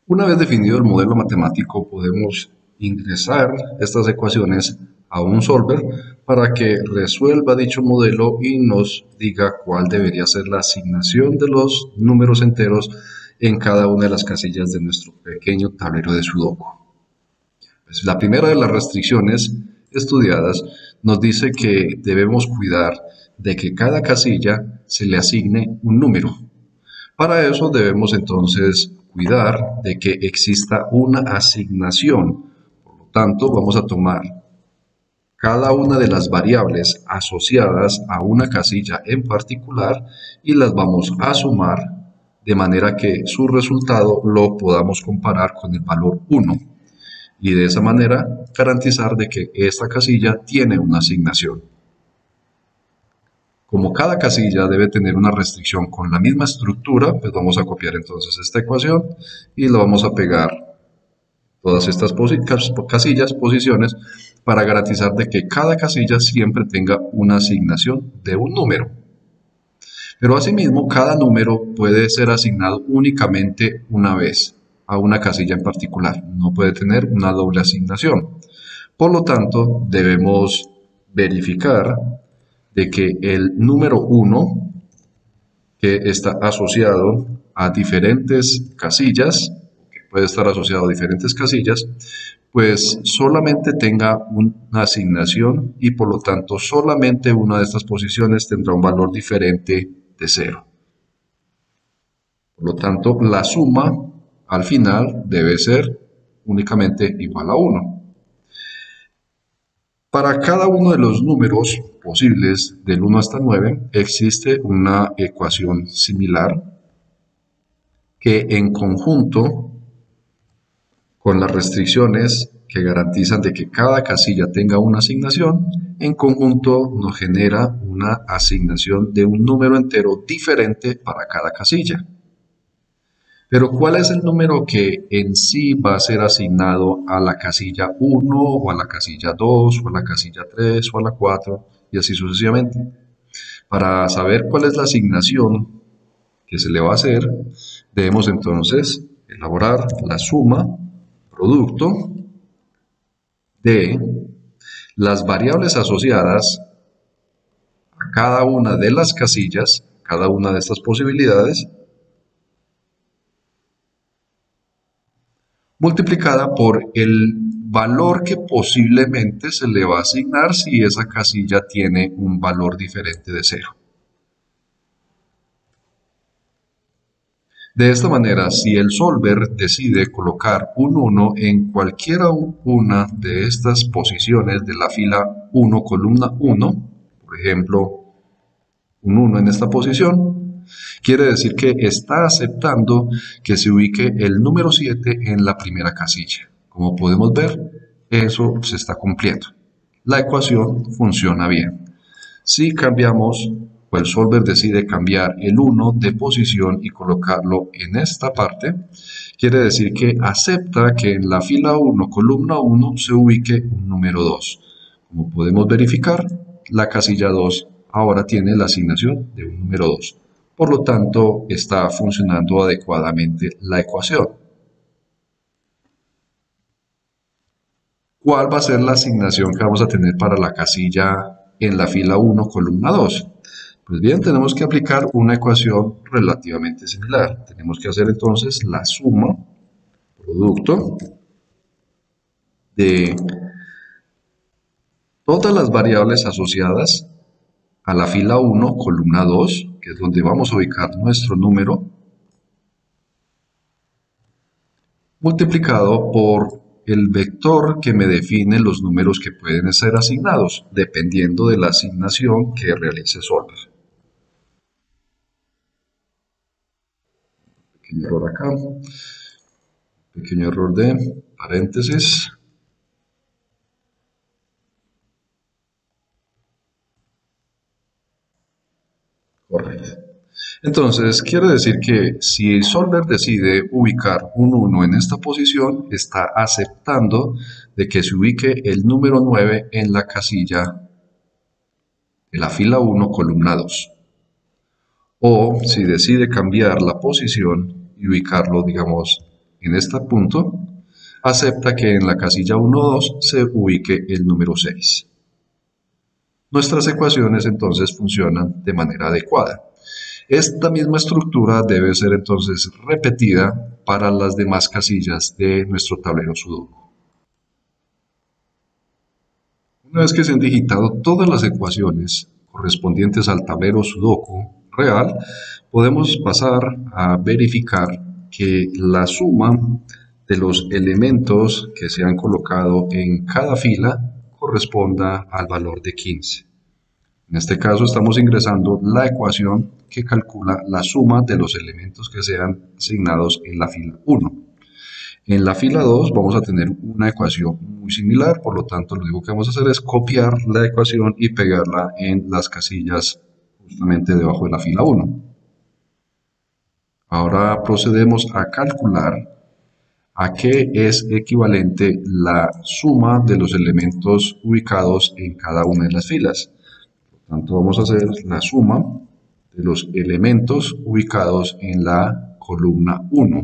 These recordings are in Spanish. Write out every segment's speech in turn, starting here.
Una vez definido el modelo matemático, podemos ingresar estas ecuaciones a un solver para que resuelva dicho modelo y nos diga cuál debería ser la asignación de los números enteros en cada una de las casillas de nuestro pequeño tablero de Sudoku. Pues la primera de las restricciones estudiadas nos dice que debemos cuidar de que cada casilla se le asigne un número. Para eso debemos entonces cuidar de que exista una asignación. Por lo tanto, vamos a tomar cada una de las variables asociadas a una casilla en particular y las vamos a sumar de manera que su resultado lo podamos comparar con el valor 1 y de esa manera garantizar de que esta casilla tiene una asignación. Como cada casilla debe tener una restricción con la misma estructura, pues vamos a copiar entonces esta ecuación y la vamos a pegar todas estas casillas, posiciones, para garantizar de que cada casilla siempre tenga una asignación de un número. Pero asimismo, cada número puede ser asignado únicamente una vez a una casilla en particular. No puede tener una doble asignación. Por lo tanto, debemos verificar de que el número 1, que está asociado a diferentes casillas, que puede estar asociado a diferentes casillas, pues solamente tenga una asignación y por lo tanto solamente una de estas posiciones tendrá un valor diferente de 0. Por lo tanto, la suma al final debe ser únicamente igual a 1. Para cada uno de los números posibles del 1 hasta 9 existe una ecuación similar que en conjunto con las restricciones que garantizan de que cada casilla tenga una asignación, en conjunto nos genera una asignación de un número entero diferente para cada casilla. Pero ¿cuál es el número que en sí va a ser asignado a la casilla 1 o a la casilla 2 o a la casilla 3 o a la 4 y así sucesivamente? Para saber cuál es la asignación que se le va a hacer, debemos entonces elaborar la suma, producto, de las variables asociadas a cada una de las casillas, cada una de estas posibilidades, multiplicada por el valor que posiblemente se le va a asignar si esa casilla tiene un valor diferente de 0. De esta manera, si el solver decide colocar un 1 en cualquiera una de estas posiciones de la fila 1, columna 1, por ejemplo, un 1 en esta posición, quiere decir que está aceptando que se ubique el número 7 en la primera casilla. Como podemos ver, eso se está cumpliendo. La ecuación funciona bien. Si cambiamos, o el solver decide cambiar el 1 de posición y colocarlo en esta parte, quiere decir que acepta que en la fila 1, columna 1, se ubique un número 2. Como podemos verificar, la casilla 2 ahora tiene la asignación de un número 2. Por lo tanto, está funcionando adecuadamente la ecuación. ¿Cuál va a ser la asignación que vamos a tener para la casilla en la fila 1, columna 2? Pues bien, tenemos que aplicar una ecuación relativamente similar. Tenemos que hacer entonces la suma, producto, de todas las variables asociadas a la fila 1, columna 2, que es donde vamos a ubicar nuestro número, multiplicado por el vector que me define los números que pueden ser asignados, dependiendo de la asignación que realice solver. Pequeño error acá, pequeño error de paréntesis. Correcto. Entonces, quiere decir que si el solver decide ubicar un 1 en esta posición, está aceptando de que se ubique el número 9 en la casilla de la fila 1, columna 2. O si decide cambiar la posición y ubicarlo, digamos, en este punto, acepta que en la casilla 1, 2 se ubique el número 6. Nuestras ecuaciones entonces funcionan de manera adecuada. Esta misma estructura debe ser entonces repetida para las demás casillas de nuestro tablero Sudoku. Una vez que se han digitado todas las ecuaciones correspondientes al tablero Sudoku real, podemos pasar a verificar que la suma de los elementos que se han colocado en cada fila corresponda al valor de 15. En este caso estamos ingresando la ecuación que calcula la suma de los elementos que sean asignados en la fila 1. En la fila 2 vamos a tener una ecuación muy similar, por lo tanto lo único que vamos a hacer es copiar la ecuación y pegarla en las casillas justamente debajo de la fila 1. Ahora procedemos a calcular a qué es equivalente la suma de los elementos ubicados en cada una de las filas. Por tanto, vamos a hacer la suma de los elementos ubicados en la columna 1.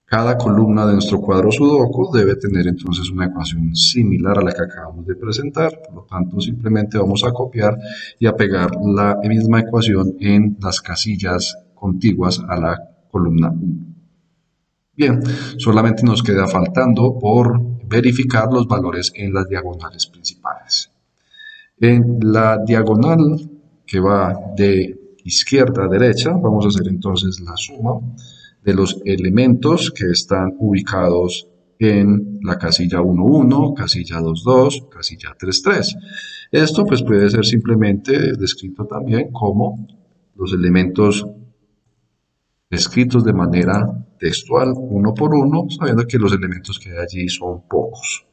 Cada columna de nuestro cuadro Sudoku debe tener entonces una ecuación similar a la que acabamos de presentar. Por lo tanto, simplemente vamos a copiar y a pegar la misma ecuación en las casillas contiguas a la columna 1. Bien, solamente nos queda faltando por verificar los valores en las diagonales principales. En la diagonal que va de izquierda a derecha, vamos a hacer entonces la suma de los elementos que están ubicados en la casilla 1,1, casilla 2,2, casilla 3,3. Esto pues puede ser simplemente descrito también como los elementos escritos de manera textual uno por uno, sabiendo que los elementos que hay allí son pocos.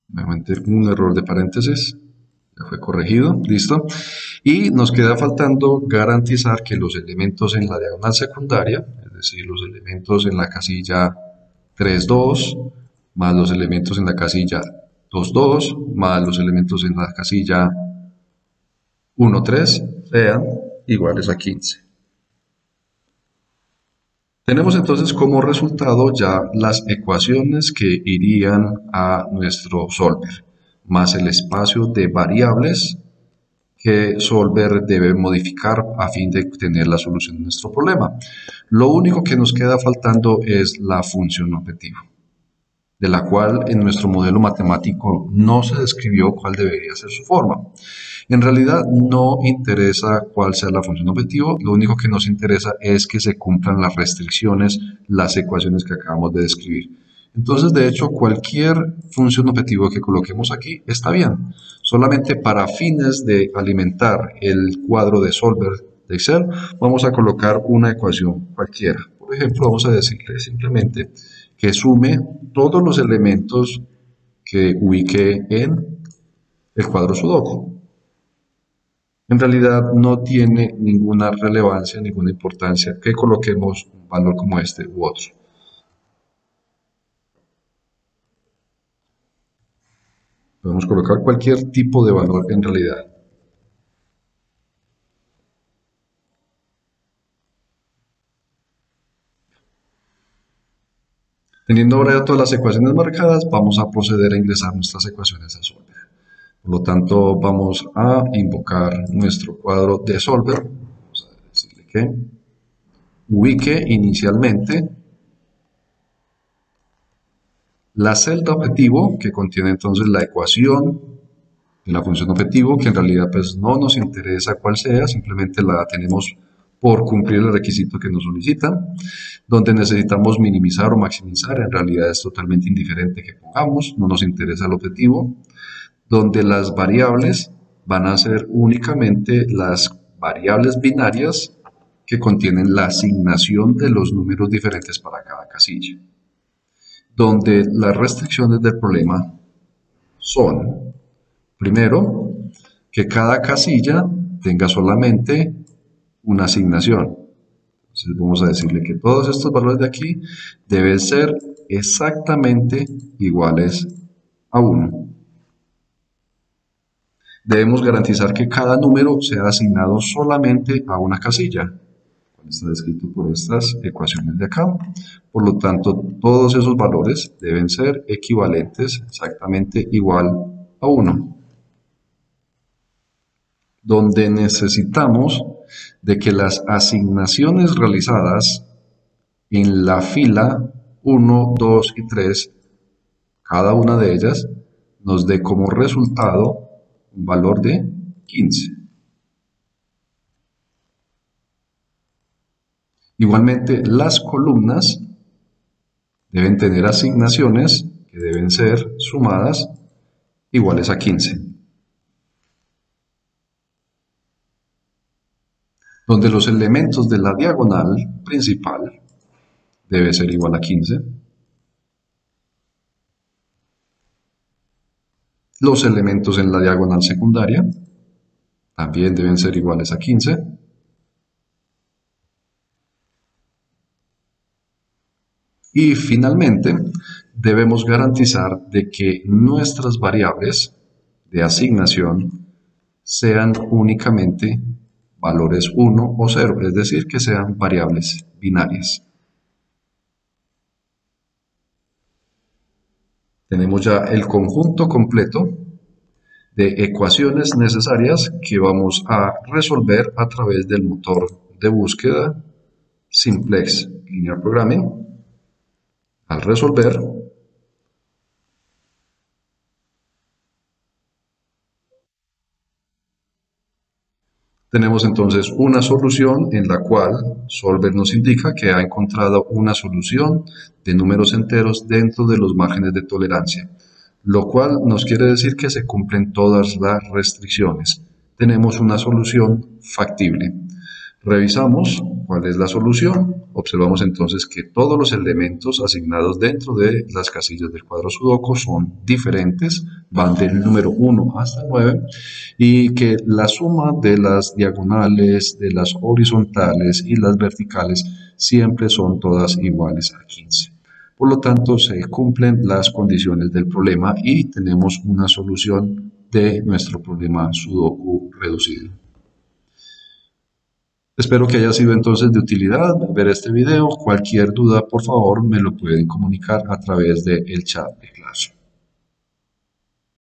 Nuevamente un error de paréntesis, ya fue corregido, listo. Y nos queda faltando garantizar que los elementos en la diagonal secundaria, es decir, los elementos en la casilla 3,2, más los elementos en la casilla 2,2, más los elementos en la casilla 1,3, sean iguales a 15. Tenemos entonces como resultado ya las ecuaciones que irían a nuestro solver, más el espacio de variables que solver debe modificar a fin de obtener la solución de nuestro problema. Lo único que nos queda faltando es la función objetivo, de la cual en nuestro modelo matemático no se describió cuál debería ser su forma. En realidad no interesa cuál sea la función objetivo, lo único que nos interesa es que se cumplan las restricciones, las ecuaciones que acabamos de describir. Entonces, de hecho, cualquier función objetivo que coloquemos aquí está bien. Solamente para fines de alimentar el cuadro de solver de Excel, vamos a colocar una ecuación cualquiera. Por ejemplo, vamos a decirle simplemente que sume todos los elementos que ubique en el cuadro Sudoku. En realidad no tiene ninguna relevancia, ninguna importancia que coloquemos un valor como este u otro. Podemos colocar cualquier tipo de valor en realidad. Teniendo ahora todas las ecuaciones marcadas, vamos a proceder a ingresar nuestras ecuaciones a solver. Por lo tanto, vamos a invocar nuestro cuadro de solver. Vamos a decirle que ubique inicialmente la celda objetivo, que contiene entonces la ecuación de la función objetivo, que en realidad pues no nos interesa cuál sea, simplemente la tenemos por cumplir el requisito que nos solicitan. Donde necesitamos minimizar o maximizar, en realidad es totalmente indiferente que pongamos, no nos interesa el objetivo. Donde las variables van a ser únicamente las variables binarias que contienen la asignación de los números diferentes para cada casilla. Donde las restricciones del problema son, primero, que cada casilla tenga solamente una asignación. Entonces vamos a decirle que todos estos valores de aquí deben ser exactamente iguales a 1. Debemos garantizar que cada número sea asignado solamente a una casilla. está descrito por estas ecuaciones de acá. Por lo tanto, todos esos valores deben ser equivalentes, exactamente igual a 1. Donde necesitamos de que las asignaciones realizadas en la fila 1, 2 y 3, cada una de ellas, nos dé como resultado un valor de 15. Igualmente, las columnas deben tener asignaciones que deben ser sumadas iguales a 15. Donde los elementos de la diagonal principal debe ser igual a 15. Los elementos en la diagonal secundaria también deben ser iguales a 15. Y finalmente, debemos garantizar de que nuestras variables de asignación sean únicamente valores 1 o 0, es decir, que sean variables binarias. Tenemos ya el conjunto completo de ecuaciones necesarias que vamos a resolver a través del motor de búsqueda Simplex Linear Programming. Al resolver, tenemos entonces una solución en la cual Solver nos indica que ha encontrado una solución de números enteros dentro de los márgenes de tolerancia, lo cual nos quiere decir que se cumplen todas las restricciones. Tenemos una solución factible. Revisamos cuál es la solución. Observamos entonces que todos los elementos asignados dentro de las casillas del cuadro sudoku son diferentes, van del número 1 hasta 9, y que la suma de las diagonales, de las horizontales y las verticales siempre son todas iguales a 15. Por lo tanto, se cumplen las condiciones del problema y tenemos una solución de nuestro problema sudoku reducido. Espero que haya sido entonces de utilidad ver este video. Cualquier duda, por favor, me lo pueden comunicar a través del chat de clase.